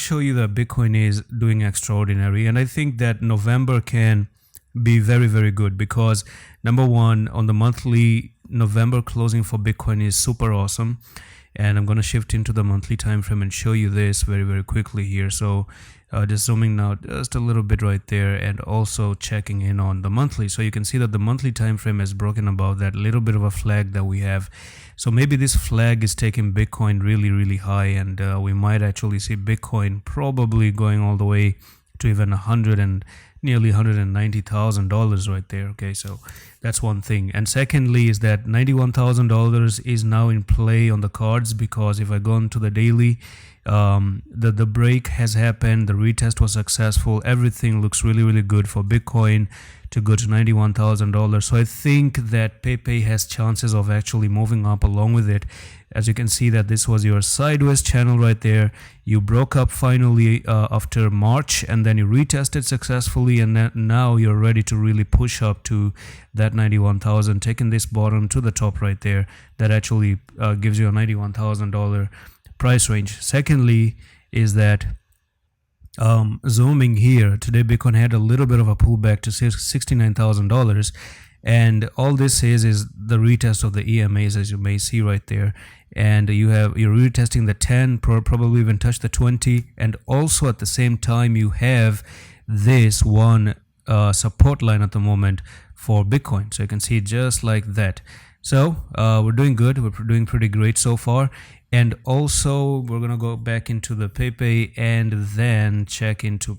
show you that Bitcoin is doing extraordinary, and I think that November can be very, very good because number one, on the monthly, November closing for Bitcoin is super awesome. And I'm going to shift into the monthly time frame and show you this very, very quickly here. So just zooming now just a little bit right there, and also checking in on the monthly. So you can see that the monthly time frame has broken above that little bit of a flag that we have. So maybe this flag is taking Bitcoin really, really high, and we might actually see Bitcoin probably going all the way to even 100 and nearly $190,000 right there. Okay, so that's one thing. And secondly is that $91,000 is now in play on the cards, because if I go into the daily, the break has happened, the retest was successful, everything looks really, really good for Bitcoin to go to $91,000. So I think that Pepe has chances of actually moving up along with it. As you can see that this was your sideways channel right there. You broke up finally after March, and then you retested successfully, and now you're ready to really push up to that 91,000, taking this bottom to the top right there. That actually gives you a $91,000 price range. Secondly is that zooming here, today Bitcoin had a little bit of a pullback to $69,000, and all this is the retest of the EMAs, as you may see right there. And you're retesting the 10, probably even touch the 20, and also at the same time you have this one support line at the moment for Bitcoin. So you can see just like that. So we're doing good, we're doing pretty great so far. And also we're gonna go back into the Pepe and then check into